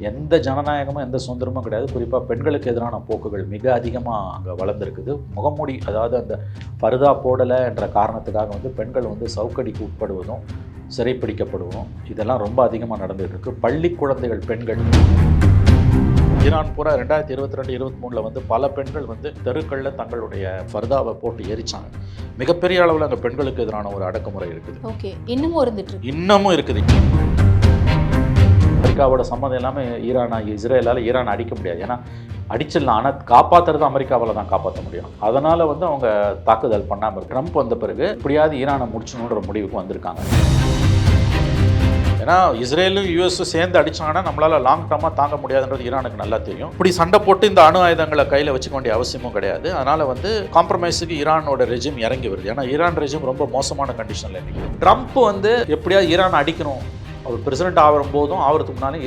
எந்த ஜனநாயகமும் எந்த சுதந்திரமும் கிடையாது. குறிப்பாக பெண்களுக்கு எதிரான போக்குகள் மிக அதிகமாக அங்கே வளர்ந்துருக்குது. முகமூடி, அதாவது அந்த பர்தா போடலை என்ற காரணத்துக்காக வந்து பெண்கள் வந்து சவுக்கடிக்கு உட்படுவதும் சிறைப்பிடிக்கப்படுவதும் இதெல்லாம் ரொம்ப அதிகமாக நடந்துகிட்டு இருக்குது. பள்ளி குழந்தைகள் பெண்கள் ஈரான் பூரா 2022-23 வந்து பல பெண்கள் வந்து தெருக்களில் தங்களுடைய ஃபர்தாவை போட்டு எரிச்சாங்க. மிகப்பெரிய அளவில் அங்கே பெண்களுக்கு எதிரான ஒரு அடக்குமுறை இருக்குது. ஓகே, இன்னமும் இருக்குது. அமெரிக்காவோட சம்மதம் இல்லாமல் இஸ்ரேலால் ஈரான் அடிக்க முடியாது. ஏன்னா அடிச்சிடலாம், ஆனால் காப்பாற்றுறது அமெரிக்காவில் தான் காப்பாற்ற முடியும். அதனால் வந்து அவங்க தாக்குதல் பண்ணாமல் ட்ரம்ப் வந்த பிறகு இப்படியாவது ஈரானை முடிச்சணுன்ற முடிவுக்கு வந்திருக்காங்க. ஏன்னா இஸ்ரேலும் யூஎஸும் சேர்ந்து அடித்தாங்கன்னா நம்மளால் லாங் டர்மாக தாங்க முடியாதுன்றது ஈரானுக்கு நல்லா தெரியும். இப்படி சண்டை போட்டு இந்த அணு ஆயுதங்களை கையில் வச்சுக்க வேண்டிய அவசியமும் கிடையாது. அதனால் வந்து காம்ப்ரமைஸுக்கு ஈரானோட ரெஜிம் இறங்கி வருது. ஏன்னா ஈரான் ரெஜிம் ரொம்ப மோசமான கண்டிஷனில் இருக்குது. ட்ரம்ப் வந்து எப்படியாவது ஈரான் அடிக்கணும், அவர் பிரசிடென்ட் ஆகும் போதும் ஆகிறதுக்கு முன்னாலும்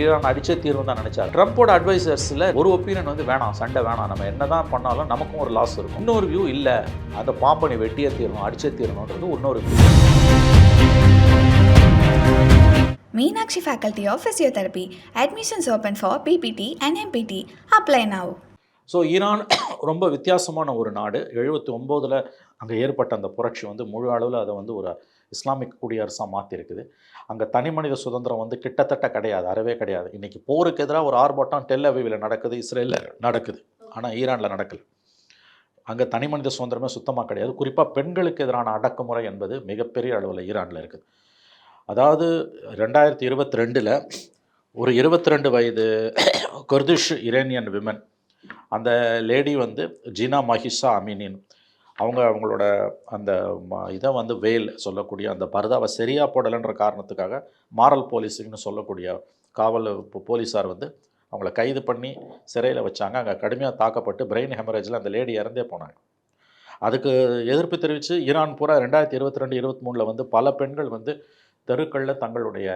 ஈரான் அடிச்சே தீர்வு தான் நினைச்சார். ட்ரம்ப்போட அட்வைசர்ஸில் ஒரு ஒப்பீனியன் வந்து வேணாம், சண்டை வேணாம், நம்ம என்ன தான் பண்ணாலும் நமக்கும் ஒரு லாஸ் இருக்கும். இன்னொரு வியூ இல்லை, அந்த பாம்பனை வெட்டியே தீரணும், அடிச்சே தீரணுன்றது இன்னொரு view. Meenakshi Faculty of Physiotherapy. Admissions open for PPT and MPT. Apply now. So Iran ரொம்ப வித்தியாசமான ஒரு நாடு. 79 அங்கே ஏற்பட்ட அந்த புரட்சி வந்து முழு அளவில் அதை வந்து ஒரு இஸ்லாமிக் குடியரசாக மாற்றிருக்குது. அங்கே தனி மனித சுதந்திரம் வந்து கிட்டத்தட்ட கிடையாது, அறவே கிடையாது. இன்றைக்கி போருக்கு எதிராக ஒரு ஆர்ப்பாட்டம் டெல் அவீவில் நடக்குது, இஸ்ரேலில் நடக்குது, ஆனால் ஈரானில் நடக்கல. அங்கே தனி மனித சுதந்திரமே சுத்தமாக கிடையாது. குறிப்பாக பெண்களுக்கு எதிரான அடக்குமுறை என்பது மிகப்பெரிய அளவில் ஈரானில் இருக்குது. அதாவது 2022 ஒரு 22 வயது குர்திஷ் இரேனியன் விமன், அந்த லேடி வந்து ஜினா மஹிஷா அமீனின், அவங்களோட அந்த இதை வந்து வேல் சொல்லக்கூடிய அந்த பர்தாவை சரியாக போடலைன்ற காரணத்துக்காக மாரல் போலீஸுன்னு சொல்லக்கூடிய காவல் போலீஸார் வந்து அவங்கள கைது பண்ணி சிறையில் வச்சாங்க. அங்கே கடுமையாக தாக்கப்பட்டு பிரெயின் ஹெமரேஜில் அந்த லேடி இறந்தே போனாங்க. அதுக்கு எதிர்ப்பு தெரிவித்து ஈரான் பூரா 2022-23 வந்து பல பெண்கள் வந்து தெருக்களில் தங்களுடைய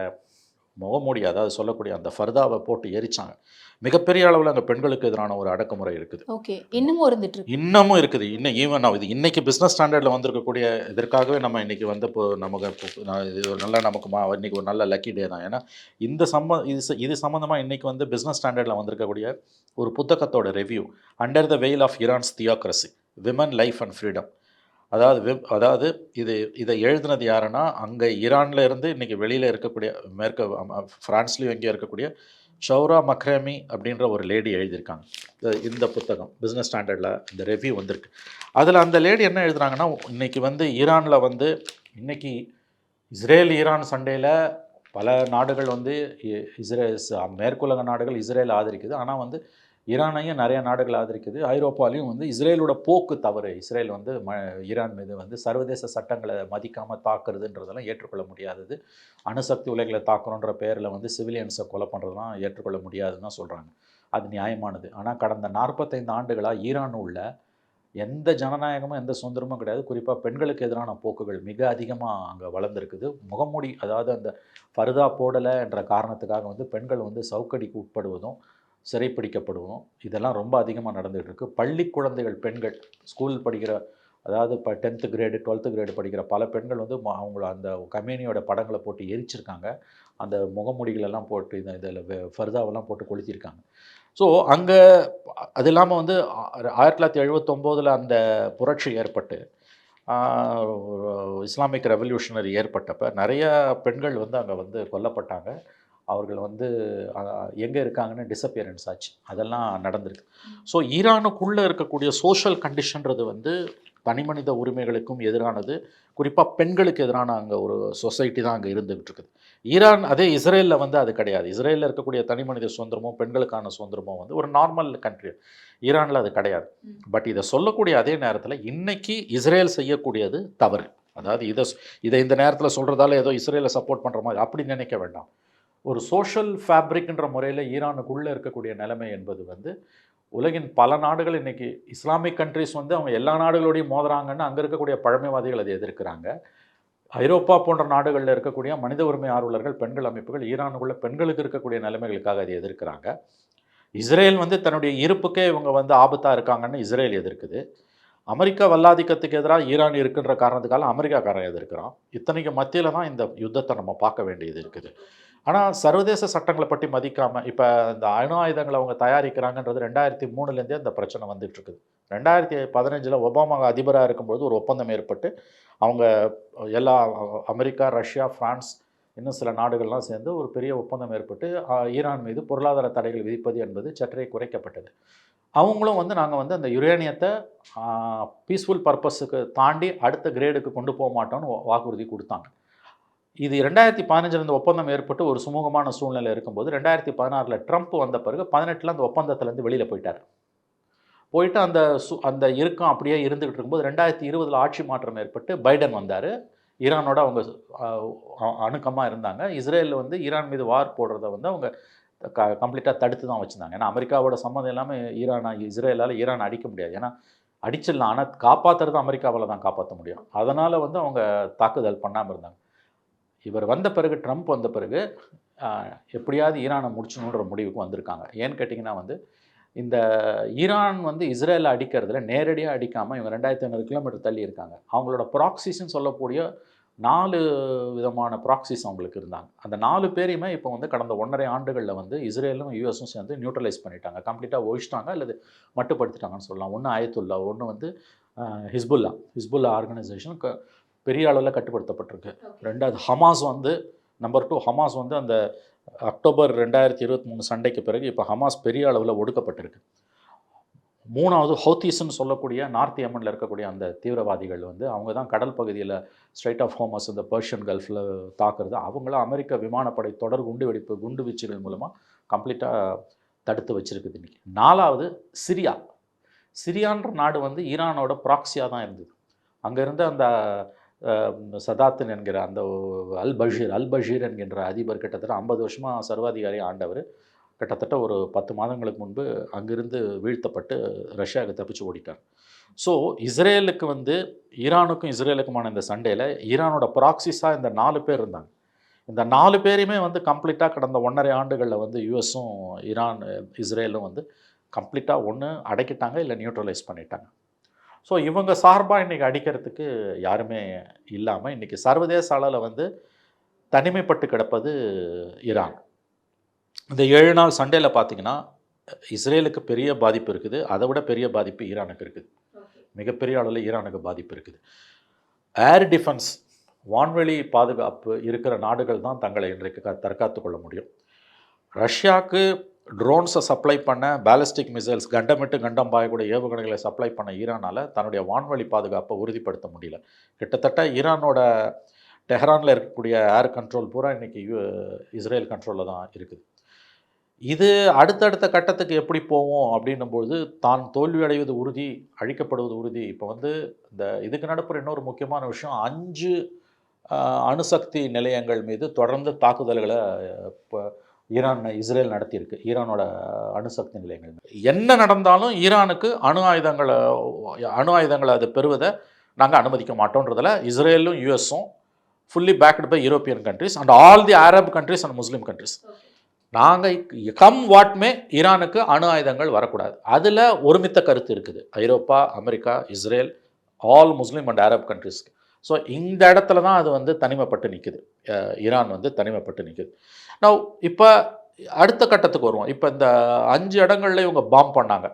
முகமூடி, அதாவது சொல்லக்கூடிய அந்த ஃபர்தாவை போட்டு எரிச்சாங்க. மிகப்பெரிய அளவில் அங்கே பெண்களுக்கு எதிரான ஒரு அடக்குமுறை இருக்குது. ஓகே, இன்னமும் இருக்குது. ஈவன் இது இன்னைக்கு பிஸ்னஸ் ஸ்டாண்டர்டில் வந்திருக்கக்கூடிய இதற்காகவே நம்ம இன்றைக்கி வந்து இப்போ இது ஒரு நல்ல இன்றைக்கி ஒரு நல்ல லக்கி டே தான். ஏன்னா இது சம்மந்தமாக இன்றைக்கி வந்து பிஸ்னஸ் ஸ்டாண்டர்டில் வந்திருக்கக்கூடிய ஒரு புத்தகத்தோட review, under the veil of Iran's theocracy, women life and freedom. அதாவது இதை எழுதினது யாருன்னா, அங்கே ஈரானில் இருந்து இன்றைக்கி வெளியில் இருக்கக்கூடிய ஃப்ரான்ஸ்லேயும் எங்கேயும் இருக்கக்கூடிய ஷௌரா மக்ரேமி அப்படின்ற ஒரு லேடி எழுதியிருக்காங்க. இந்த புத்தகம் பிஸ்னஸ் ஸ்டாண்டர்டில் இந்த ரிவ்யூ வந்திருக்கு. அதில் அந்த லேடி என்ன எழுதுகிறாங்கன்னா, இன்றைக்கி வந்து ஈரானில் வந்து இன்றைக்கி இஸ்ரேல் ஈரான் சண்டையில் பல நாடுகள் வந்து மேற்குலக நாடுகள் இஸ்ரேல் ஆதரிக்குது. ஆனால் வந்து ஈரானையும் நிறைய நாடுகள் ஆதரிக்குது. ஐரோப்பாலையும் வந்து இஸ்ரேலோட போக்கு தவறு. இஸ்ரேல் வந்து ஈரான் மீது வந்து சர்வதேச சட்டங்களை மதிக்காமல் தாக்குறதுன்றதெல்லாம் ஏற்றுக்கொள்ள முடியாதது. அணுசக்தி உலைகளை தாக்கணுன்ற பேரில் வந்து சிவிலியன்ஸை கொலை பண்ணுறதுலாம் ஏற்றுக்கொள்ள முடியாதுன்னு தான் சொல்கிறாங்க. அது நியாயமானது. ஆனால் கடந்த 45 ஆண்டுகளாக ஈரான் உள்ள எந்த ஜனநாயகமும் எந்த சுதந்திரமும் கிடையாது. குறிப்பாக பெண்களுக்கு எதிரான போக்குகள் மிக அதிகமாக அங்கே வளர்ந்துருக்குது. முகமூடி, அதாவது அந்த பர்தா போடலை என்ற காரணத்துக்காக வந்து பெண்கள் வந்து சவுக்கடிக்கு உட்படுவதும் சிறைப்பிடிக்கப்படுவோம், இதெல்லாம் ரொம்ப அதிகமாக நடந்துகிட்டு இருக்குது. பள்ளி குழந்தைகள் பெண்கள் ஸ்கூல் படிக்கிற, அதாவது இப்போ 10th கிரேடு 12th கிரேடு படிக்கிற பல பெண்கள் வந்து அவங்கள அந்த கமேனியோட படங்களை போட்டு எரிச்சிருக்காங்க. அந்த முகமூடிகளெல்லாம் போட்டு இதில் ஃபர்தாவெல்லாம் போட்டு கொளுத்திருக்காங்க. ஸோ அங்கே அது இல்லாமல் வந்து 1979 அந்த புரட்சி ஏற்பட்டு இஸ்லாமிக் ரெவல்யூஷனரி ஏற்பட்டப்போ நிறைய பெண்கள் வந்து அங்கே வந்து கொல்லப்பட்டாங்க. அவர்கள் வந்து எங்கே இருக்காங்கன்னு டிஸப்பியரன்ஸ் ஆச்சு. அதெல்லாம் நடந்திருக்கு. ஸோ ஈரானுக்குள்ளே இருக்கக்கூடிய சோஷியல் கண்டிஷன்றது வந்து தனி மனித உரிமைகளுக்கும் எதிரானது. குறிப்பாக பெண்களுக்கு எதிரான அங்கே ஒரு சொசைட்டி தான் அங்கே இருந்துகிட்டு இருக்குது. அதே இஸ்ரேலில் வந்து அது கிடையாது. இஸ்ரேலில் இருக்கக்கூடிய தனி மனித சுதந்திரமோ பெண்களுக்கான சுதந்திரமோ வந்து ஒரு நார்மல் கண்ட்ரி. ஈரானில் அது கிடையாது. பட் இதை சொல்லக்கூடிய அதே நேரத்தில் இன்றைக்கி இஸ்ரேல் செய்யக்கூடியது தவறு. அதாவது இதை இந்த நேரத்தில் சொல்கிறதால ஏதோ இஸ்ரேலை சப்போர்ட் பண்ணுற மாதிரி அப்படி நினைக்க வேண்டாம். ஒரு சோஷியல் ஃபேப்ரிக்ன்ற முறையில் ஈரானுக்குள்ளே இருக்கக்கூடிய நிலைமை என்பது வந்து உலகின் பல நாடுகள் இன்றைக்கி இஸ்லாமிக் கண்ட்ரிஸ் வந்து அவங்க எல்லா நாடுகளோடையும் மோதுறாங்கன்னு அங்கே இருக்கக்கூடிய பழமைவாதிகள் அதை எதிர்க்கிறாங்க. ஐரோப்பா போன்ற நாடுகளில் இருக்கக்கூடிய மனித உரிமை ஆர்வலர்கள், பெண்கள் அமைப்புகள் ஈரானுக்குள்ளே பெண்களுக்கு இருக்கக்கூடிய நிலைமைகளுக்காக அதை எதிர்க்கிறாங்க. இஸ்ரேல் வந்து தன்னுடைய இருப்புக்கே இவங்க வந்து ஆபத்தாக இருக்காங்கன்னு இஸ்ரேல் எதிர்க்குது. அமெரிக்கா வல்லாதிக்கத்துக்கு எதிராக ஈரான் இருக்குன்ற காரணத்துக்காக அமெரிக்காக்காரன் எதிர்க்கிறான். இத்தனைக்கு மத்தியில் தான் இந்த யுத்தத்தை நம்ம பார்க்க வேண்டியது இருக்குது. ஆனால் சர்வதேச சட்டங்களை பற்றி மதிக்காமல் இப்போ இந்த அணு ஆயுதங்களை அவங்க தயாரிக்கிறாங்கன்றது 2003 அந்த பிரச்சனை வந்துட்டு இருக்குது. 2015 ஒபாமா அதிபராக இருக்கும்போது ஒரு ஒப்பந்தம் ஏற்பட்டு அவங்க எல்லா அமெரிக்கா, ரஷ்யா, ஃப்ரான்ஸ் இன்னும் சில நாடுகள்லாம் சேர்ந்து ஒரு பெரிய ஒப்பந்தம் ஏற்பட்டு ஈரான் மீது பொருளாதார தடைகள் விதிப்பது என்பது சற்றே குறைக்கப்பட்டது. அவங்களும் நாங்கள் அந்த யுரேனியத்தை பீஸ்ஃபுல் பர்பஸுக்கு தாண்டி அடுத்த கிரேடுக்கு கொண்டு போக மாட்டோம்னு வாக்குறுதி கொடுத்தாங்க. இது 2015 இந்த ஒப்பந்தம் ஏற்பட்டு ஒரு சுமூகமான சூழ்நிலை இருக்கும்போது 2016 ட்ரம்ப் வந்த பிறகு 18 அந்த ஒப்பந்தத்துலேருந்து வெளியில் போயிட்டார். போயிட்டு அந்த இறுக்கம் அப்படியே இருந்துகிட்டு இருக்கும்போது 2020 ஆட்சி மாற்றம் ஏற்பட்டு பைடன் வந்தார். ஈரானோட அவங்க அணுக்கமாக இருந்தாங்க. இஸ்ரேல் ஈரான் மீது வார் போடுறத அவங்க கம்ப்ளீட்டாக தடுத்து தான் வச்சுருந்தாங்க. ஏன்னா அமெரிக்காவோட சம்மந்தம் இல்லாமல் இஸ்ரேலால் ஈரான் அடிக்க முடியாது. ஏன்னா அடிச்சிடலாம், ஆனால் காப்பாற்றுறது அமெரிக்காவில் தான் காப்பாற்ற முடியும். அதனால் அவங்க தாக்குதல் பண்ணாமல் இருந்தாங்க. இவர் வந்த பிறகு, ட்ரம்ப் வந்த பிறகு எப்படியாவது ஈரானை முடிச்சணுன்ற முடிவுக்கு வந்திருக்காங்க. ஏன்னு கேட்டிங்கன்னா இந்த ஈரான் இஸ்ரேலை அடிக்கிறதுல நேரடியாக அடிக்காமல் இவங்க 2500 கிலோமீட்டர் தள்ளி இருக்காங்க. அவங்களோட ப்ராக்சிஸ்ன்னு சொல்லக்கூடிய 4 விதமான ப்ராக்சிஸ் அவங்களுக்கு இருந்தாங்க. அந்த 4 பேரையுமே இப்போ கடந்த 1.5 ஆண்டுகளில் இஸ்ரேலும் யூஎஸும் சேர்ந்து நியூட்ரலைஸ் பண்ணிட்டாங்க, கம்ப்ளீட்டாக ஒழிச்சிட்டாங்க அல்லது மட்டுப்படுத்திட்டாங்கன்னு சொல்லலாம். ஒன்று ஆயத்துல்லா, ஒன்று ஹிஸ்புல்லா ஆர்கனைசேஷன் பெரிய அளவில் கட்டுப்படுத்தப்பட்டிருக்கு. 2வது ஹமாஸ் நம்பர் 2 ஹமாஸ் அந்த அக்டோபர் 2023 சண்டைக்கு பிறகு இப்போ ஹமாஸ் பெரிய அளவில் ஒடுக்கப்பட்டிருக்கு. 3வது ஹவுத்தீஸ்ன்னு சொல்லக்கூடிய நார்த் யமனில் இருக்கக்கூடிய அந்த தீவிரவாதிகள் அவங்க தான் கடல் பகுதியில் ஸ்ட்ரைட் ஆஃப் ஹோமஸ் இந்த பர்ஷியன் கல்ஃபில் தாக்குறது. அவங்கள அமெரிக்க விமானப்படை தொடர் குண்டு வீச்சுகள் மூலமாக கம்ப்ளீட்டாக தடுத்து வச்சுருக்குது இன்றைக்கி. 4வது சிரியான்ற நாடு ஈரானோட ப்ராக்சியாக தான் இருந்தது. அங்கே இருந்த அந்த சதாத்தின் என்கிற அந்த அல் பஷீர் என்கின்ற அதிபர் கிட்டத்தட்ட 50 வருஷமாக சர்வாதிகாரி ஆண்டவர் கிட்டத்தட்ட ஒரு 10 மாதங்களுக்கு முன்பு அங்கிருந்து வீழ்த்தப்பட்டு ரஷ்யாவுக்கு தப்பிச்சு ஓடிட்டார். ஸோ இஸ்ரேலுக்கு ஈரானுக்கும் இஸ்ரேலுக்குமான இந்த சண்டையில் ஈரானோட ப்ராக்சிஸாக இந்த 4 பேர் இருந்தாங்க. இந்த 4 பேரையுமே கம்ப்ளீட்டாக கடந்த 1.5 ஆண்டுகளில் யூஎஸும் இஸ்ரேலும் கம்ப்ளீட்டாக ஒன்று அடக்கிட்டாங்க, இல்லை நியூட்ரலைஸ் பண்ணிட்டாங்க. ஸோ இவங்க சார்பாக இன்றைக்கி அடிக்கிறதுக்கு யாருமே இல்லாமல் இன்றைக்கி சர்வதேச அளவில் தனிமைப்பட்டு கிடப்பது ஈரான். இந்த 7 நாள் சண்டையில் பார்த்திங்கன்னா இஸ்ரேலுக்கு பெரிய பாதிப்பு இருக்குது, அதை விட பெரிய பாதிப்பு ஈரானுக்கு இருக்குது. மிகப்பெரிய அளவில் ஈரானுக்கு பாதிப்பு இருக்குது. ஏர் டிஃபென்ஸ், வான்வெளி பாதுகாப்பு இருக்கிற நாடுகள் தான் தங்களை இன்றைக்கு தற்காத்து கொள்ள முடியும். ரஷ்யாவுக்கு ட்ரோன்ஸை சப்ளை பண்ண, பேலிஸ்டிக் மிசைல்ஸ் கண்டம் பாயக்கூடிய ஏவுகணைகளை சப்ளை பண்ண ஈரானால் தன்னுடைய வான்வழி பாதுகாப்பை உறுதிப்படுத்த முடியல. கிட்டத்தட்ட ஈரானோட டெஹ்ரானில் இருக்கக்கூடிய ஏர் கண்ட்ரோல் பூரா இன்றைக்கி இஸ்ரேல் கண்ட்ரோலில் தான் இருக்குது. இது அடுத்தடுத்த கட்டத்துக்கு எப்படி போவோம் அப்படின்னும்போது தான் தோல்வி அடைவது உறுதி, அழிக்கப்படுவது உறுதி. இப்போ இந்த இதுக்கு நடுப்புற இன்னொரு முக்கியமான விஷயம், 5 அணுசக்தி நிலையங்கள் மீது தொடர்ந்து தாக்குதல்களை இப்போ இஸ்ரேல் நடத்தியிருக்கு. ஈரானோட அணுசக்தி நிலையங்கள் என்ன நடந்தாலும் ஈரானுக்கு அணு ஆயுதங்களை அது பெறுவதை நாங்கள் அனுமதிக்க மாட்டோன்றதில் இஸ்ரேலும் யூஎஸும் fully backed by European countries and all the Arab countries and Muslim countries. நாங்கள் கம் வாட்மே ஈரானுக்கு அணு ஆயுதங்கள் வரக்கூடாது. அதில் ஒருமித்த கருத்து இருக்குது ஐரோப்பா, அமெரிக்கா, Israel, all Muslim and Arab கண்ட்ரிஸ்க்கு. ஸோ இந்த இடத்துல தான் அது தனிமைப்பட்டு நிற்குது. ஈரான் தனிமைப்பட்டு நிற்குது. நான் இப்போ அடுத்த கட்டத்துக்கு வருவோம். இப்போ இந்த 5 இடங்கள்ல இவங்க பாம் பண்ணாங்க.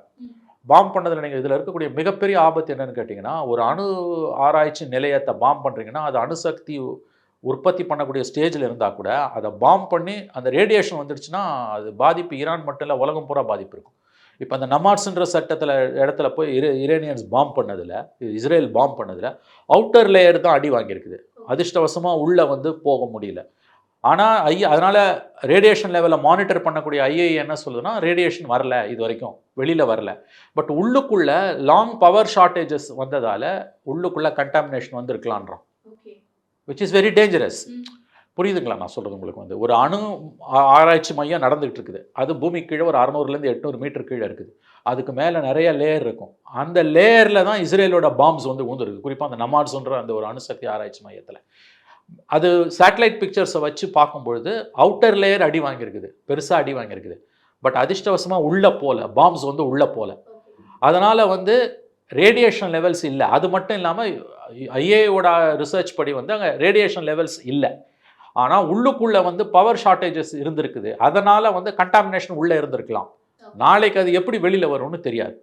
பாம் பண்ணதில் நீங்கள் இதில் இருக்கக்கூடிய மிகப்பெரிய ஆபத்து என்னன்னு கேட்டிங்கன்னா, ஒரு அணு ஆராய்ச்சி நிலையத்தை பாம் பண்ணுறீங்கன்னா அது அணுசக்தி உற்பத்தி பண்ணக்கூடிய ஸ்டேஜில் இருந்தால் கூட அதை பாம் பண்ணி அந்த ரேடியேஷன் வந்துடுச்சுன்னா அது பாதிப்பு ஈரான் மட்டும் இல்லை, உலகம் பூரா பாதிப்பு இருக்கும். இப்போ அந்த நமாட்ஸ்ன்ற இடத்துல போய் ஈரானியன்ஸ் பாம் பண்ணதில், இஸ்ரேல் பாம் பண்ணதில் அவுட்டர் லேயர் தான் அடி வாங்கியிருக்குது. அதிர்ஷ்டவசமாக உள்ளே போக முடியல. ஆனால் அதனால் ரேடியேஷன் லெவலில் மானிட்டர் பண்ணக்கூடிய ஐஏஇ என்ன சொல்லுதுன்னா, ரேடியேஷன் வரல, இது வரைக்கும் வெளியில் வரல. பட் உள்ளுக்குள்ளே லாங் பவர் ஷார்ட்டேஜஸ் வந்ததால் உள்ளுக்குள்ளே கண்டாமினேஷன் இருக்கலான்றான், விச் இஸ் வெரி டேஞ்சரஸ். புரியுதுங்களா நான் சொல்கிறது உங்களுக்கு? ஒரு அணு ஆராய்ச்சி மையம் நடந்துகிட்டு இருக்குது. அது பூமி கீழே ஒரு 600 800 மீட்டர் கீழே இருக்குது. அதுக்கு மேலே நிறைய லேயர் இருக்கும். அந்த லேயரில் தான் இஸ்ரேலோட பாம்ஸ் ஊந்துருக்கு. குறிப்பாக அந்த நமாட்ஸ்ன்ற அந்த ஒரு அணுசக்தி ஆராய்ச்சி மையத்தில். அது சேட்டலைட் பிக்சர்ஸை வச்சு பார்க்கும்பொழுது அவுட்டர் லேயர் அடி வாங்கியிருக்குது, பெருசாக அடி வாங்கியிருக்குது. பட் அதிர்ஷ்டவசமாக உள்ளே போகல, பாம்ஸ் உள்ளே போகல. அதனால் ரேடியேஷன் லெவல்ஸ் இல்லை. அது மட்டும் இல்லாமல் ஐஏயோட ரிசர்ச் படி அங்கே ரேடியேஷன் லெவல்ஸ் இல்லை. ஆனால் உள்ளுக்குள்ளே வந்து பவர் ஷார்ட்டேஜஸ் இருந்திருக்குது, அதனால் வந்து கண்டாமினேஷன் உள்ளே இருந்திருக்கலாம். நாளைக்கு அது எப்படி வெளியில் வரும்னு தெரியாது.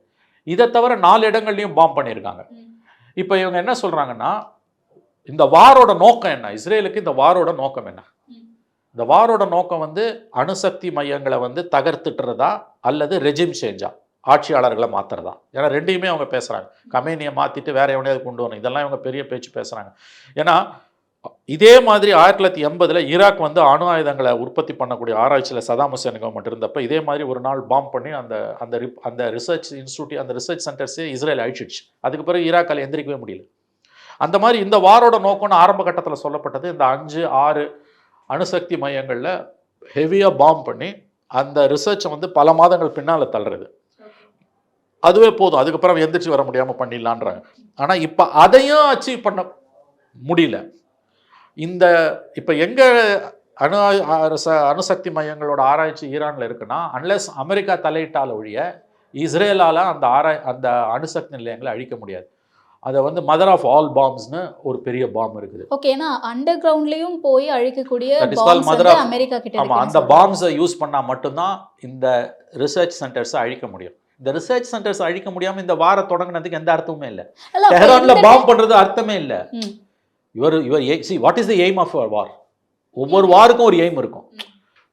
இதை தவிர 4 இடங்கள்லையும் பாம்பு பண்ணியிருக்காங்க. இப்போ இவங்க என்ன சொல்கிறாங்கன்னா, இந்த வாரோட நோக்கம் என்ன, இஸ்ரேலுக்கு இந்த வாரோட நோக்கம் என்ன? இந்த வாரோட நோக்கம் வந்து அணுசக்தி மையங்களை வந்து தகர்த்துட்டுறதா அல்லது ரெஜிம் சேஞ்சா, ஆட்சியாளர்களை மாற்றுறதா? ஏன்னா ரெண்டையுமே அவங்க பேசுகிறாங்க. கமேனியை மாற்றிட்டு வேற எவனையாவது கொண்டு வரணும், இதெல்லாம் இவங்க பெரிய பேச்சு பேசுகிறாங்க. ஏன்னா இதே மாதிரி 1980 ஈராக் வந்து அணு ஆயுதங்களை உற்பத்தி பண்ணக்கூடிய ஆராய்ச்சியில் சதாம் ஹுசேன் கவர்மெண்ட் இருந்தப்போ இதே மாதிரி ஒரு நாள் பாம்பு பண்ணி அந்த ரிசர்ச் இன்ஸ்டியூட், அந்த ரிசர்ச் சென்டர்ஸே இஸ்ரேல் அழிச்சிடுச்சு. அதுக்கு பிறகு ஈராக்கால் எந்திரிக்கவே முடியல. அந்த மாதிரி இந்த வாரோட நோக்கம்னு ஆரம்ப கட்டத்தில் சொல்லப்பட்டது இந்த 5-6 அணுசக்தி மையங்களில் ஹெவியாக பாம்பு பண்ணி அந்த ரிசர்ச்சை வந்து பல மாதங்கள் பின்னால் தள்ளுறது. அதுவே போதும், அதுக்கப்புறம் எந்திரிச்சு வர முடியாமல் பண்ணிடலான்றாங்க. ஆனால் இப்போ அதையும் அச்சீவ் பண்ண முடியல. இப்போ எங்கே அணுசக்தி மையங்களோட ஆராய்ச்சி ஈரானில் இருக்குன்னா, அன்லெஸ் அமெரிக்கா தலையிட்டால் ஒழிய இஸ்ரேலால் அந்த அணுசக்தி நிலையங்களை அழிக்க முடியாது. அதை வந்து மதர் ஆஃப் ஆல் பாம்ஸ்னு ஒரு பெரிய பாம் இருக்குது. ஓகே, ஏன்னா அண்டர் கிரவுண்ட்லயும் போய் அழிக்கக்கூடிய அமெரிக்கா கிட்ட. ஆமாம், அந்த பாம்ஸை யூஸ் பண்ணால் மட்டும்தான் இந்த ரிசர்ச் சென்டர்ஸை அழிக்க முடியும். இந்த ரிசர்ச் சென்டர்ஸ் அழிக்க முடியாமல் இந்த வார தொடங்கினதுக்கு எந்த அர்த்தமுமே இல்லை. டெஹரான்ல பாம் பண்ணுறது அர்த்தமே இல்லை. இவர் what is the aim of war? ஒவ்வொரு வாருக்கும் ஒரு எய்ம் இருக்கும்.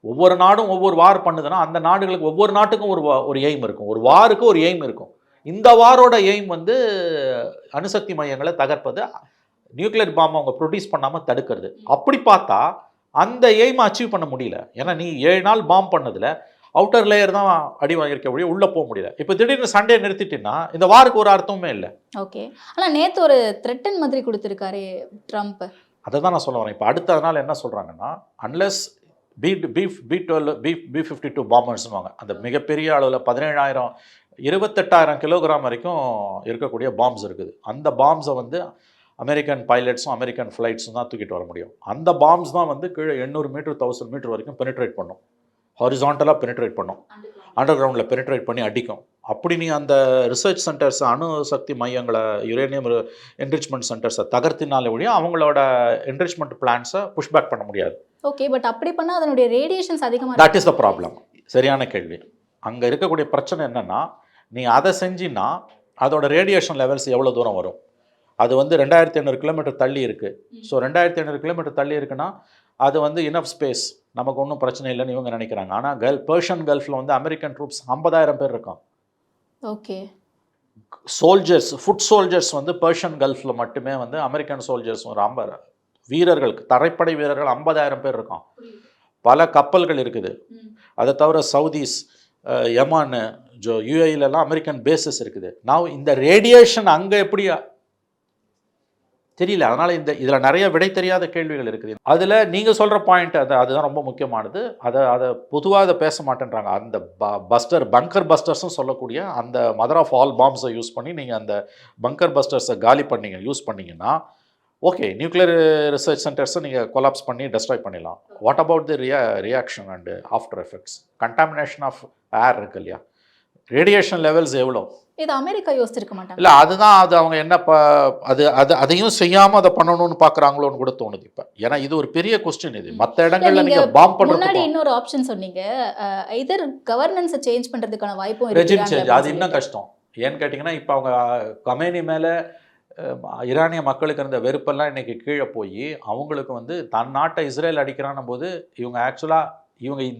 ஒவ்வொரு நாடும் ஒவ்வொரு வார் பண்ணுதுன்னா அந்த நாடுகளுக்கு ஒவ்வொரு நாட்டுக்கும் ஒரு எய்ம் இருக்கும். ஒரு வாருக்கு ஒரு எய்ம் இருக்கும். இந்த வாரோட எய்ம் வந்து அணுசக்தி மையங்களை தகர்ப்பது, நியூக்ளியர் பாம்பை அவங்க ப்ரொடியூஸ் பண்ணாமல் தடுக்கிறது. அப்படி பார்த்தா அந்த எய்மை அச்சீவ் பண்ண முடியல. ஏன்னா நீ 7 நாள் பாம்பு பண்ணதில் அவுட்டர் லேயர் தான் அடி வாங்கியிருக்க முடியும், உள்ளே போக முடியல. இப்போ திடீர்னு சண்டே நிறுத்திட்டீங்கன்னா இந்த வாருக்கு ஒரு அர்த்தமுமே இல்லை. ஓகே, ஆனால் நேற்று ஒரு த்ரெட்டன் மாதிரி கொடுத்துருக்காரு ட்ரம்ப். அதை தான் நான் சொல்ல வரேன். இப்போ அடுத்ததுனால என்ன சொல்கிறாங்கன்னா, அன்லெஸ் B-52 பாம்பர்ஸ்னுவாங்க, அந்த மிகப்பெரிய அளவில் 17,000-28,000 கிலோகிராம் வரைக்கும் இருக்கக்கூடிய பாம்ஸ் இருக்குது. அந்த பாம்ஸை வந்து அமெரிக்கன் பைலட்ஸும் அமெரிக்கன் ஃப்ளைட்ஸும் தான் தூக்கிட்டு வர முடியும். அந்த பாம்ஸ் தான் வந்து கீழே 800 மீட்டர் 1000 மீட்டர் வரைக்கும் பெனிட்ரேட் பண்ணும், ஹாரிசான்டலாக பெனிட்ரேட் பண்ணும், அண்டர் கிரவுண்டில் பெனிட்ரேட் பண்ணி அடிக்கும். அப்படி நீ அந்த ரிசர்ச் சென்டர்ஸ், அணுசக்தி மையங்களை, யுரேனியம் என்ரிச்மெண்ட் சென்டர்ஸை தகர்த்தினாலே ஒழிய அவங்களோட என்ரிச்மெண்ட் பிளான்ஸை புஷ்பேக் பண்ண முடியாது. ஓகே, பட் அப்படி பண்ணால் அதனுடைய ரேடியேஷன்ஸ் அதிகமாக. That is the problem. சரியான கேள்வி. அங்கே இருக்கக்கூடிய பிரச்சனை என்னென்னா, நீ அதை செஞ்சின்னா அதோட ரேடியேஷன் லெவல்ஸ் எவ்வளோ தூரம் வரும்? அது வந்து 2500 கிலோமீட்டர் தள்ளி இருக்குது. ஸோ 2500 கிலோமீட்டர் தள்ளி இருக்குன்னா அது வந்து இனஃப் ஸ்பேஸ், நமக்கு ஒன்றும் பிரச்சனை இல்லைன்னு இவங்க நினைக்கிறாங்க. ஆனால் பெர்ஷியன் கல்ஃபில் வந்து அமெரிக்கன் ட்ரூப்ஸ் 50,000 பேர் இருக்கான். ஓகே, சோல்ஜர்ஸ், ஃபுட் சோல்ஜர்ஸ் வந்து பெர்ஷியன் கல்ஃபில் மட்டுமே வந்து அமெரிக்கன் சோல்ஜர்ஸ் ஒரு 50 வீரர்கள், தரைப்படை வீரர்கள் 50,000 பேர் இருக்கான். பல கப்பல்கள் இருக்குது. அதை தவிர சவுதிஸ், யமான், யூஏஇலலாம் அமெரிக்கன் பேசஸ் இருக்குது. நான் இந்த ரேடியேஷன் அங்கே எப்படி தெரியல. அதனால் இதில் நிறைய விடை தெரியாத கேள்விகள் இருக்குது. அதில் நீங்கள் சொல்கிற பாயிண்ட் அதுதான் ரொம்ப முக்கியமானது. அதை பொதுவாக அதை பேச மாட்டேன்றாங்க. அந்த பங்கர் பஸ்டர்ஸும் சொல்லக்கூடிய அந்த மதர் ஆஃப் ஆல் பாம்ஸை யூஸ் பண்ணி நீங்கள் அந்த பங்கர் பஸ்டர்ஸை காலி யூஸ் பண்ணிங்கன்னா ஓகே, நியூக்ளியர் ரிசர்ச் சென்டர்ஸை நீங்கள் கொலாப்ஸ் பண்ணி டெஸ்ட்ராய் பண்ணிடலாம். What about the reaction and after effects? Contamination of air இருக்கு இல்லையா, ரேடியேஷன் லெவல்ஸ் எவ்வளோ? இது அமெரிக்கா யோசிச்சிருக்க மாட்டாங்க. இல்லை, அதுதான் அவங்க என்ன அதையும் செய்யாமல் அதை பண்ணணும்னு பார்க்குறாங்களோன்னு கூட தோணுது இப்போ. ஏன்னா இது ஒரு பெரிய கொஸ்டின். இது மற்ற இடங்கள்ல நீங்கள் பாம்பு பண்ணுறது முன்னாடி இன்னொரு ஆப்ஷன் சொன்னீங்க, இதர் கவர்னன்ஸை சேஞ்ச் பண்ணுறதுக்கான வாய்ப்பும் ரெஜிம் சேஞ்ச். அது இன்னும் கஷ்டம். ஏன்னு கேட்டிங்கன்னா, இப்போ அவங்க கமேனி மேலே ஈரானிய மக்களுக்கு இருந்த வெறுப்பெல்லாம் இன்றைக்கி கீழே போய் அவங்களுக்கு வந்து தன் நாட்டை இஸ்ரேல் அடிக்கிறான போது இவங்க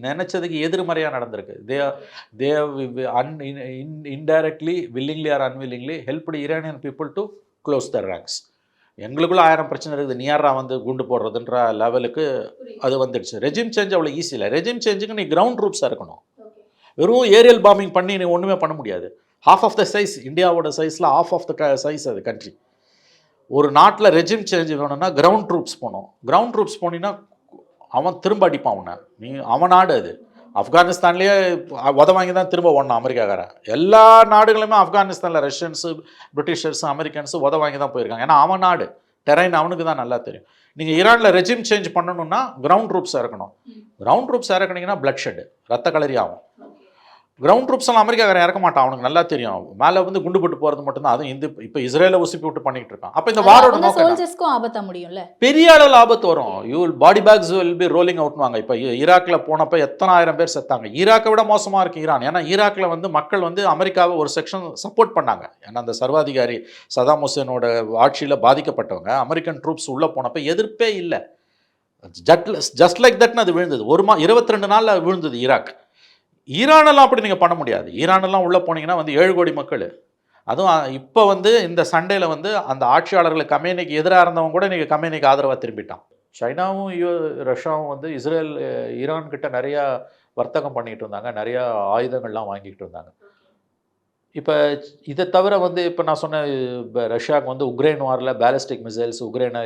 நினைச்சதுக்கு எதிர்மறையாக நடந்திருக்கு. They indirectly willingly or unwillingly helped Iranian people to close their ranks. எங்களுக்குள்ள 1000 பிரச்சனை இருக்குது, நீயாரா வந்து குண்டு போடுறதுன்ற லெவலுக்கு அது வந்துடுச்சு. ரெஜிம் சேஞ்ச் அவ்வளோ ஈஸி இல்லை. ரெஜிம் சேஞ்சுக்கு நீ கிரவுண்ட் ட்ரூப்ஸாக இருக்கணும். வெறும் ஏரியல் பாம்பிங் பண்ணி நீ ஒன்றுமே பண்ண முடியாது. ஹாஃப் ஆஃப் த சைஸ், இந்தியாவோட சைஸில் ஹாஃப் ஆஃப் த சைஸ் அது கண்ட்ரி. ஒரு நாட்டில் ரெஜிம் சேஞ்ச் வேணும்னா கிரவுண்ட் ட்ரூப்ஸ் போகணும். கிரவுண்ட் ட்ரூப்ஸ் போனீங்கன்னா அவன் திரும்ப அடிப்பான் உன்னை. அவன் நாடு அது. ஆப்கானிஸ்தான்லேயே வாங்கி தான் திரும்ப ஓடணும் அமெரிக்காக்காரன். எல்லா நாடுகளுமே ஆப்கானிஸ்தானில் ரஷ்யன்ஸு, பிரிட்டிஷர்ஸு, அமெரிக்கன்ஸு வாங்கி தான் போயிருக்காங்க. ஏன்னா அவன் நாடு, டெரைன் அவனுக்கு தான் நல்லா தெரியும். நீங்கள் ஈரானில் ரெஜிம் சேஞ்ச் பண்ணணும்னா கிரவுண்ட் ட்ரூப்ஸ் இறக்கணும். கிரவுண்ட் ட்ரூப்ஸ் இறக்குனீங்கன்னா பிளட் ஷெட், ரத்த களரி ஆகும். கிரவுண்ட் ட்ரூப்ஸ் எல்லாம் அமெரிக்காக்காரன் இறக்க மாட்டான், அவனுக்கு நல்லா தெரியும். மேலே வந்து குண்டு போட்டு போகிறது மட்டும்தான். அதுவும் இந்த இப்போ இஸ்ரேலை உசுப்பி விட்டு பண்ணிட்டு இருக்கான். அப்போ இந்த வாரோட அவங்க நோக்கம் என்ன? சோல்ஜர்ஸ்க்கும் ஆபத்தா முடியும்ல. பெரிய அளவில் ஆபத்து வரும். You body bags will be rolling அவுட்வாங்க. இப்போ ஈராக்கில் போனப்போ எத்தனை ஆயிரம் பேர் செத்தாங்க. ஈராக்கை விட மோசமாக இருக்குது ஈரான். ஏன்னா ஈராக்கில் வந்து மக்கள் வந்து அமெரிக்காவை ஒரு செக்ஷன் சப்போர்ட் பண்ணாங்க. ஏன்னா அந்த சர்வாதிகாரி சதாம் ஹுசேனோட ஆட்சியில் பாதிக்கப்பட்டவங்க அமெரிக்கன் ட்ரூப்ஸ் உள்ளே போனப்போ எதிர்ப்பே இல்லை. ஜஸ்ட் லைக் தட்னு அது விழுந்தது. 22 நாளில் விழுந்தது ஈராக். ஈரானெல்லாம் அப்படி நீங்கள் பண்ண முடியாது. ஈரானெல்லாம் உள்ளே போனீங்கன்னா வந்து 7 கோடி மக்கள். அதுவும் இப்போ வந்து இந்த சண்டையில் வந்து அந்த ஆட்சியாளர்களுக்கு கமேனிக்கு எதிராக இருந்தவங்க கூட நீங்கள் கமேனிக்கு ஆதரவாக திரும்பிட்டான். சைனாவும் ரஷ்யாவும் வந்து இஸ்ரேல் ஈரான் கிட்ட நிறையா வர்த்தகம் பண்ணிகிட்டு இருந்தாங்க, நிறையா ஆயுதங்கள்லாம் வாங்கிட்டு இருந்தாங்க. இப்போ இதை தவிர வந்து இப்போ நான் சொன்ன இப்போ ரஷ்யாவுக்கு வந்து உக்ரைன் வாரில் பேலிஸ்டிக் மிசைல்ஸ் உக்ரைனை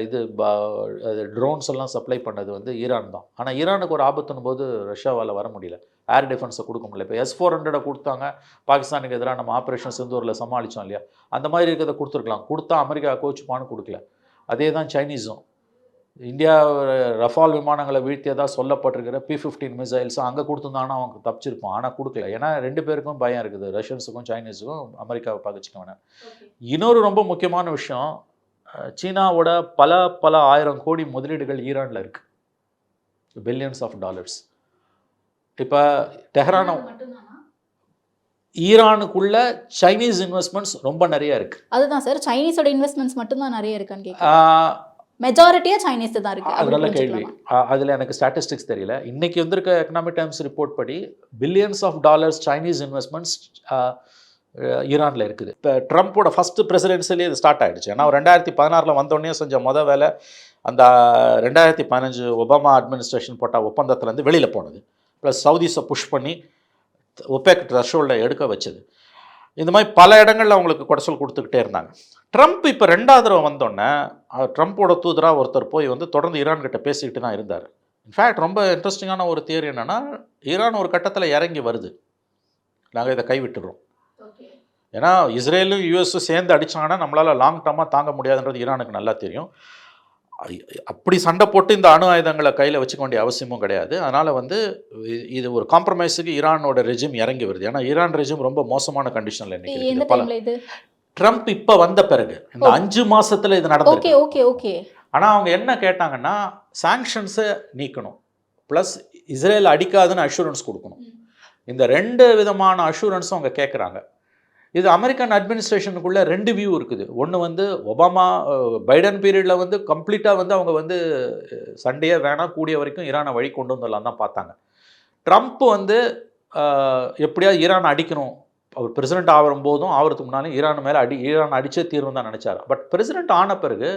ட்ரோன்ஸ் எல்லாம் சப்ளை பண்ணது வந்து ஈரான் தான். ஆனால் ஈரானுக்கு ஒரு ஆபத்துன்னு போது ரஷ்யாவால் வர முடியல, ஏர் டிஃபென்ஸை கொடுக்க முடியல. இப்போ S-400 கொடுத்தாங்க பாகிஸ்தானுக்கு எதிராக, நம்ம ஆப்ரேஷன் சிந்தூரில் சமாளித்தோம் இல்லையா, அந்த மாதிரி இருக்கிறத கொடுத்துருக்கலாம். கொடுத்தா அமெரிக்கா கோச்சுப்பான்னு கொடுக்கல. அதே தான் சைனீஸும். இந்தியா ரஃபால் விமானங்களை வீழ்த்தியதாக சொல்லப்பட்டிருக்கிற P-15 மிசைல்ஸ் அங்கே கொடுத்துருந்தாங்கன்னா அவங்க தப்பிச்சிருப்போம். ஆனால் கொடுக்கல. ஏன்னா 2 பேருக்கும் பயம் இருக்குது, ரஷ்யன்ஸுக்கும் சைனீஸுக்கும் அமெரிக்காவை பகிச்சுக்க வேணாம். இன்னொரு ரொம்ப முக்கியமான விஷயம், சீனாவோட பல ஆயிரம் கோடி முதலீடுகள் ஈரானில் இருக்குது, பில்லியன்ஸ் ஆஃப் டாலர்ஸ். இப்போ ஈரானுக்குள்ள சைனீஸ் இன்வெஸ்ட்மெண்ட்ஸ் ரொம்ப நிறைய இருக்குது. அதுதான் சார், சைனீஸோட இன்வெஸ்ட்மெண்ட்ஸ் மட்டும்தான் நிறைய இருக்கான்னு கேட்குறேன். மெஜாரிட்டியாக சைனீஸ் தான் இருக்குது. அது நல்ல கேள்வி. அதில் எனக்கு ஸ்டாட்டிஸ்டிக்ஸ் தெரியல. இன்றைக்கி வந்திருக்க எக்கனாமிக் டைம்ஸ் ரிப்போர்ட் படி billions of dollars Chinese investments ஈரானில் இருக்குது. இப்போ ட்ரம்ப்போட ஃபஸ்ட்டு பிரசிடென்சிலே இது ஸ்டார்ட் ஆகிடுச்சு. ஏன்னா 2016 வந்தோடனே செஞ்ச வேலை அந்த 2015 ஒபாமா அட்மினிஸ்ட்ரேஷன் போட்ட ஒப்பந்தத்துலேருந்து வெளியில் போனது, ப்ளஸ் சவுதிஸை புஷ் பண்ணி ஒபேக் த்ரெஷோல்டை எடுக்க வச்சது. இந்த மாதிரி பல இடங்களில் அவங்களுக்கு குடைச்சல் கொடுத்துக்கிட்டே இருந்தாங்க. ட்ரம்ப் இப்போ 2வது தடவை வந்தோடனே ட்ரம்ப்போட தூதராக ஒருத்தர் போய் வந்து தொடர்ந்து ஈரான் கிட்ட பேசிக்கிட்டு தான் இருந்தார். இன்ஃபேக்ட் ரொம்ப இன்ட்ரெஸ்டிங்கான ஒரு தியரி என்னென்னா, ஈரான் ஒரு கட்டத்தில் இறங்கி வருது, நாங்கள் இதை கைவிட்டுறோம். ஏன்னா இஸ்ரேலும் யூஎஸும் சேர்ந்து அடித்தாங்கன்னா நம்மளால் லாங் டர்மாக தாங்க முடியாதுன்றது ஈரானுக்கு நல்லா தெரியும். அப்படி சண்டை போட்டு இந்த அணு ஆயுதங்களை கையில் வச்சுக்க வேண்டிய அவசியமும் கிடையாது. அதனால் வந்து இது ஒரு காம்ப்ரமைஸுக்கு ஈரானோட ரெஜிம் இறங்கி வருது. ஏன்னா ஈரான் ரெஜிம் ரொம்ப மோசமான கண்டிஷனில் இன்னைக்கு. ட்ரம்ப் இப்போ வந்த பிறகு இந்த 5 மாசத்துல இது நடந்தது. ஆனால் அவங்க என்ன கேட்டாங்கன்னா, சாங்ஷன்ஸை நீக்கணும், ப்ளஸ் இஸ்ரேல் அடிக்காதுன்னு அஷூரன்ஸ் கொடுக்கணும். இந்த 2 விதமான அஷூரன்ஸும் அவங்க கேட்குறாங்க. இது அமெரிக்கன் அட்மினிஸ்ட்ரேஷனுக்குள்ளே 2 வியூ இருக்குது. ஒன்று வந்து ஒபாமா பைடன் பீரியடில் வந்து கம்ப்ளீட்டாக வந்து அவங்க வந்து சண்டையே வேணாம், கூடிய வரைக்கும் ஈரானை வழி கொண்டு வந்துடலாம் தான் பார்த்தாங்க. ட்ரம்ப் வந்து எப்படியாவது ஈரானை அடிக்கணும், அவர் பிரசிடென்ட் ஆகும்போதும் ஆகிறதுக்கு முன்னாலும் ஈரான் அடித்தே தீர்வு தான் நினச்சார். பட் பிரசிடென்ட் ஆன பிறகு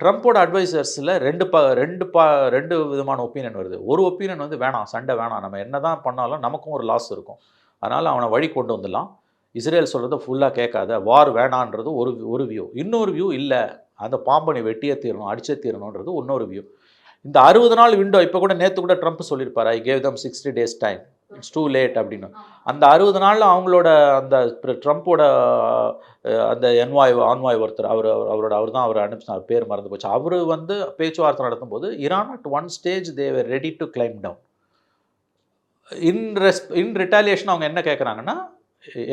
ட்ரம்ப்போட அட்வைசர்ஸில் 2 விதமான ஒப்பீனியன் வருது. ஒரு ஒப்பீனியன் வந்து வேணாம், சண்டை வேணாம், நம்ம என்ன தான் பண்ணாலும் நமக்கும் ஒரு லாஸ் இருக்கும், அதனால் அவனை வழி கொண்டு வந்துடலாம், இஸ்ரேல் சொல்கிறத ஃபுல்லாக கேட்காத, வார் வேணான்றது ஒரு வியூ. இன்னொரு வியூ இல்லை, அந்த பாம்பனை வெட்டியே தீரணும், அடிச்சே தீரணுன்றது இன்னொரு வியூ. இந்த 60 நாள் விண்டோ, இப்போ கூட நேற்று கூட ட்ரம்ப் சொல்லியிருப்பார், I gave them 60 days time, it's too late அப்படின்னு. அந்த 60 நாளில் அவங்களோட அந்த ட்ரம்ப்போட அந்த ஆன்வாய் ஒருத்தர், அவர் தான் அவரை அனுப்பிச்சார், பேர் மறந்து போச்சு. அவர் வந்து பேச்சுவார்த்தை நடத்தும் போது Iran at one stage they were ready to climb down. In retaliation அவங்க என்ன கேட்குறாங்கன்னா,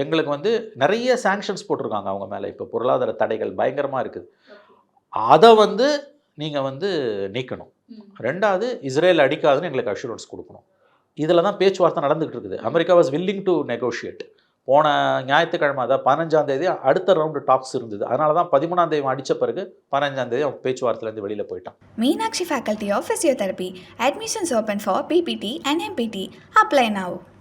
எங்களுக்கு வந்து நிறைய சாங்ஷன்ஸ் போட்டிருக்காங்க அவங்க மேலே, இப்போ பொருளாதார தடைகள் பயங்கரமாக இருக்குது, அதை வந்து நீங்கள் வந்து நீக்கணும். 2வது இஸ்ரேல் அடிக்காதுன்னு எங்களுக்கு அஷூரன்ஸ் கொடுக்கணும். இதில் தான் பேச்சுவார்த்தை நடந்துகிட்டு இருக்குது. America was willing to negotiate. போன ஞாயிற்றுக்கிழமை, அதாவது 15ஆம் தேதி அடுத்த ரவுண்டு டாக்ஸ் இருந்தது. அதனால தான் 13ஆம் தேதி அடித்த பிறகு 15ஆம் தேதி அவன் பேச்சுவார்த்தையிலேருந்து வெளியில் போயிட்டான். Meenakshi Faculty of Physiotherapy. Admissions open for PPT and MPT. Apply now.